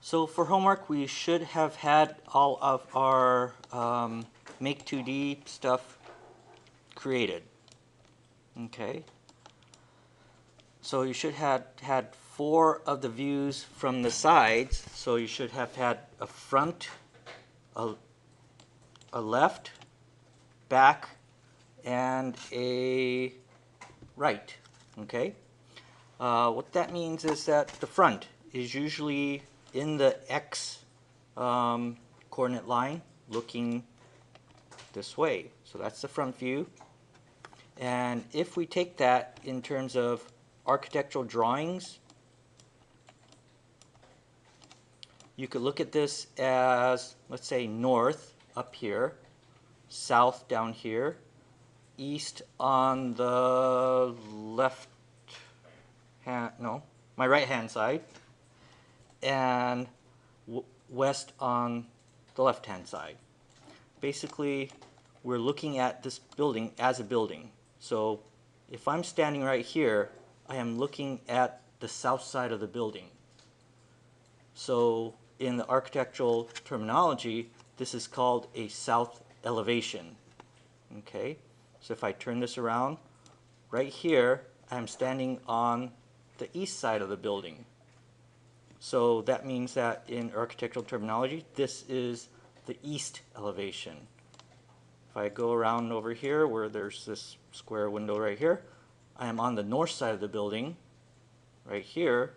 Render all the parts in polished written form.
So for homework, we should have had all of our Make 2D stuff created. Okay. So you should have had 4 of the views from the sides. So you should have had a front, a left, back, and a right. Okay. What that means is that the front is usually in the X coordinate line looking this way. So that's the front view. And if we take that in terms of architectural drawings, you could look at this as, let's say, north up here, south down here, east on the left hand, no, my right hand side, and west on the left hand side. Basically, we're looking at this building as a building. So if I'm standing right here, I am looking at the south side of the building. So in the architectural terminology, this is called a south elevation. Okay, so if I turn this around, right here, I'm standing on the east side of the building. So that means that in architectural terminology, this is the east elevation. If I go around over here where there's this square window right here, I am on the north side of the building right here.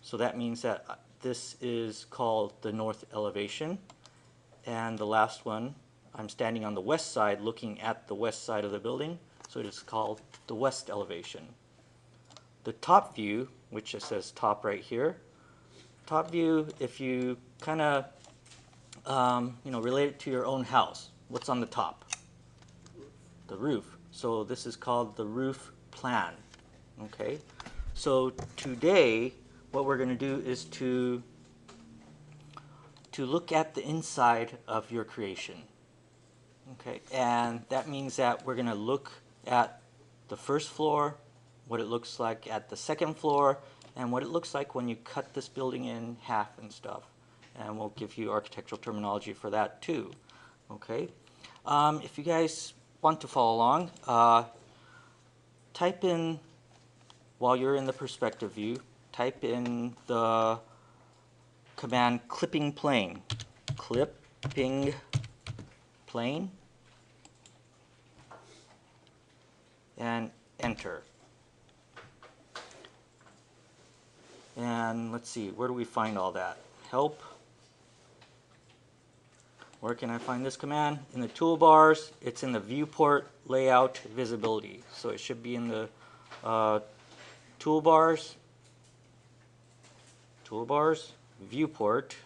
So that means that this is called the north elevation. And the last one, I'm standing on the west side looking at the west side of the building. So it is called the west elevation. The top view, which it says top right here, top view, if you kind of relate it to your own house, what's on the top? The roof. So this is called the roof plan. Okay. So today, what we're going to do is to look at the inside of your creation. Okay, and that means that we're going to look at the first floor, what it looks like at the second floor, and what it looks like when you cut this building in half and stuff. And we'll give you architectural terminology for that too. Okay, if you guys want to follow along, type in, while you're in the perspective view, type in the command clipping plane. Clipping plane. And enter. And let's see, where do we find all that? Help. Where can I find this command? In the toolbars. It's in the viewport layout visibility. So it should be in the toolbars, viewport.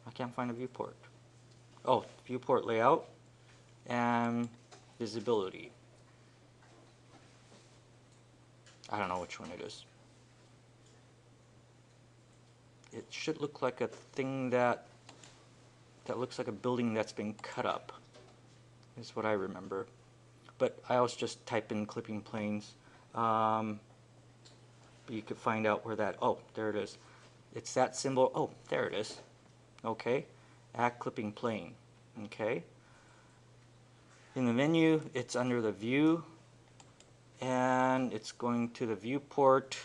I can't find a viewport. Oh, viewport layout and visibility. I don't know which one it is. It should look like a thing that looks like a building that's been cut up, is what I remember. But I always just type in clipping planes. But you could find out where that, oh, there it is. It's that symbol, oh, there it is. Okay, add clipping plane. Okay. In the menu, it's under the view, and it's going to the viewport,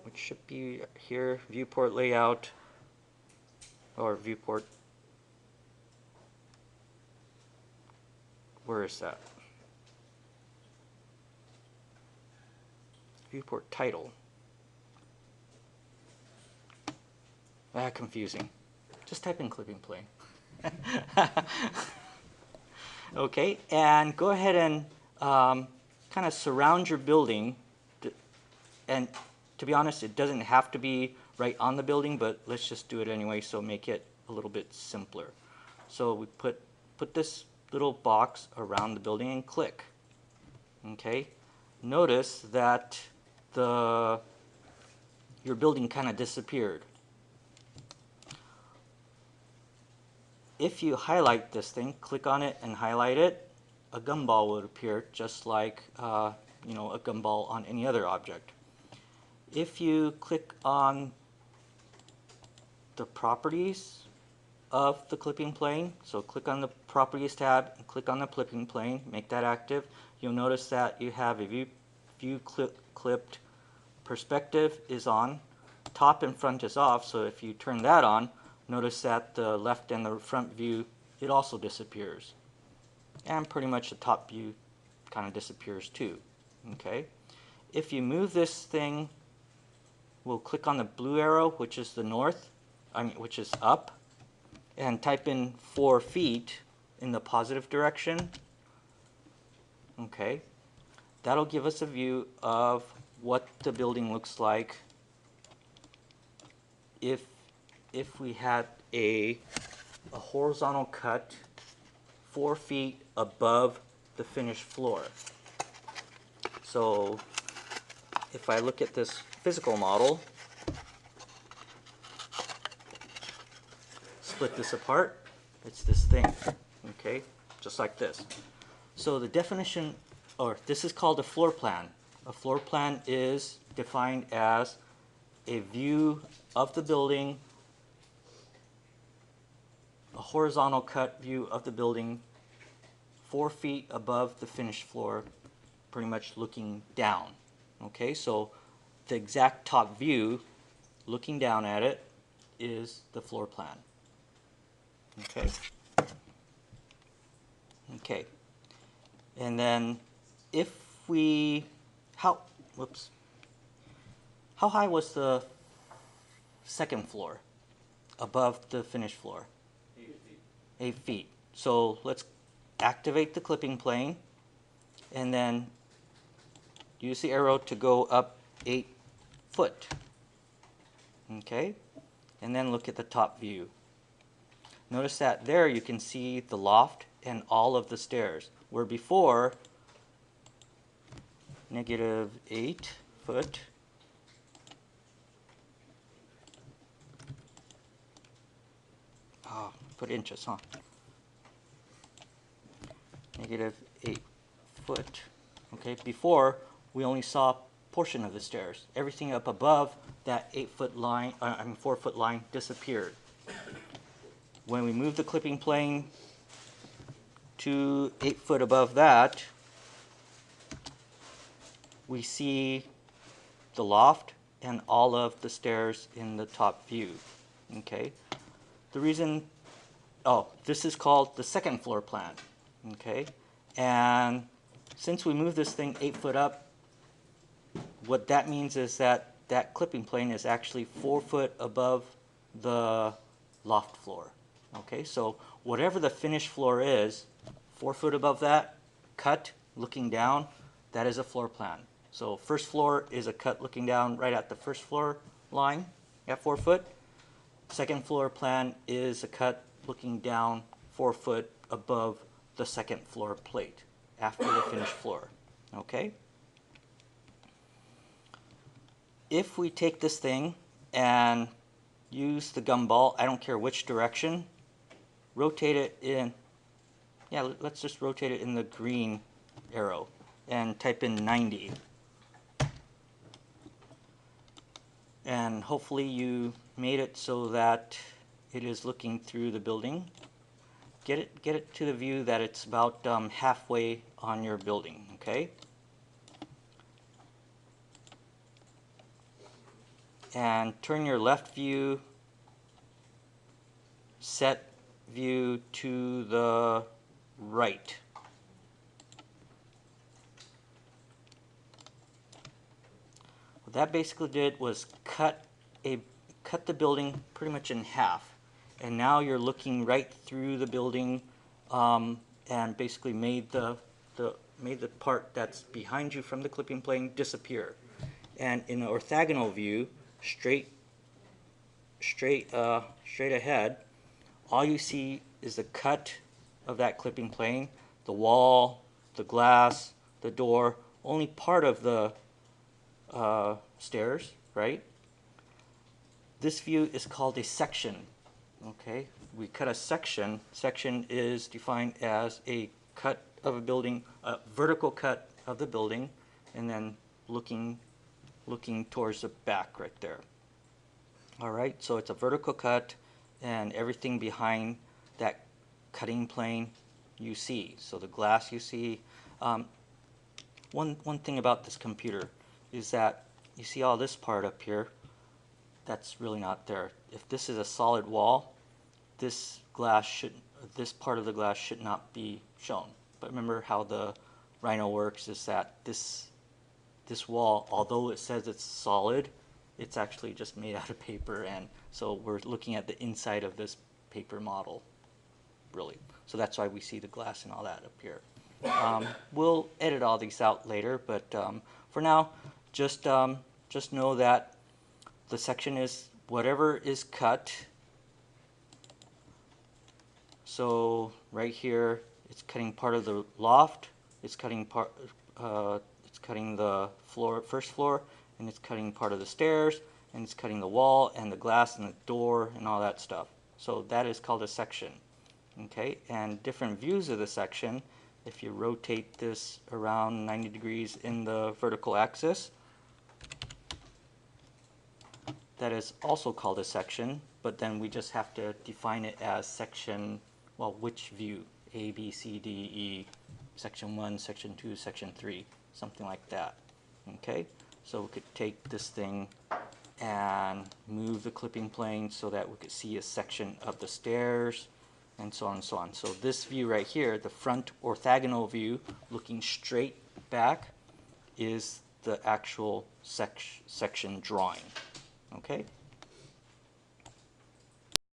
which should be here, viewport layout, or viewport, where is that? Viewport title. Confusing. Just type in clipping plane. Okay, and go ahead and kind of surround your building. And to be honest, it doesn't have to be right on the building, but let's just do it anyway, so make it a little bit simpler. So we put this little box around the building and click. Okay, notice that your building kind of disappeared. If you highlight this thing, click on it and highlight it, a gumball would appear just like a gumball on any other object. If you click on the properties of the clipping plane. So click on the Properties tab and click on the clipping plane, make that active. You'll notice that you have a view clipped perspective is on, top and front is off, so if you turn that on, notice that the left and the front view, it also disappears. And pretty much the top view kind of disappears too. Okay. If you move this thing, we'll click on the blue arrow, which is the north, which is up, and type in 4 feet in the positive direction. Okay. That'll give us a view of what the building looks like if we had a horizontal cut 4 feet above the finished floor. So if I look at this physical model, split this apart, it's this thing, okay, just like this. So the definition, or this is called a floor plan. A floor plan is defined as a view of the building, a horizontal cut view of the building 4 feet above the finished floor, pretty much looking down. Okay, so the exact top view, looking down at it, is the floor plan. Okay. Okay. And then if we, how high was the second floor above the finished floor? 8 feet. 8 feet. So let's activate the clipping plane and then use the arrow to go up 8 foot. Okay? And then look at the top view. Notice that there you can see the loft and all of the stairs, where before -8 foot put inches, huh? -8 foot. Okay, before we only saw a portion of the stairs. Everything up above that 8 foot line, 4 foot line disappeared. When we move the clipping plane to 8 foot above that, we see the loft and all of the stairs in the top view. Okay, the reason, this is called the second floor plan. Okay, and since we moved this thing 8 foot up, what that means is that that clipping plane is actually 4 foot above the loft floor. Okay, so whatever the finished floor is, 4 foot above that, cut, looking down, that is a floor plan. So first floor is a cut looking down right at the first floor line at 4 foot. Second floor plan is a cut looking down 4 foot above the second floor plate after the finished floor. Okay? If we take this thing and use the gumball, I don't care which direction, rotate it in, let's just rotate it in the green arrow and type in 90. And hopefully you made it so that it is looking through the building. Get it to the view that it's about halfway on your building, okay? And turn your left view, set view to the right. What that basically did was cut the building pretty much in half, and now you're looking right through the building, and basically made the part that's behind you from the clipping plane disappear. And in an orthogonal view, straight ahead, all you see is the cut of that clipping plane, the wall, the glass, the door, only part of the stairs, right? This view is called a section. Okay, we cut a section. Section is defined as a cut of a building, a vertical cut of the building, and then looking towards the back right there. All right, so it's a vertical cut, and everything behind that cutting plane you see. So the glass you see. One thing about this computer is that you see all this part up here. That's really not there. If this is a solid wall, this part of the glass should not be shown. But remember how the RNO works is that this wall, although it says it's solid, it's actually just made out of paper, and so we're looking at the inside of this paper model, really. So that's why we see the glass and all that up here. We'll edit all these out later, but for now, just know that the section is whatever is cut. So right here, it's cutting part of the loft. It's cutting the floor, first floor, and it's cutting part of the stairs, and it's cutting the wall and the glass and the door and all that stuff. So that is called a section. Okay, and different views of the section, if you rotate this around 90 degrees in the vertical axis, that is also called a section, but then we just have to define it as section, well, which view? A, B, C, D, E, section 1, section 2, section 3, something like that. Okay, so we could take this thing and move the clipping plane so that we could see a section of the stairs, and so on and so on. So this view right here, the front orthogonal view looking straight back, is the actual section drawing. Okay.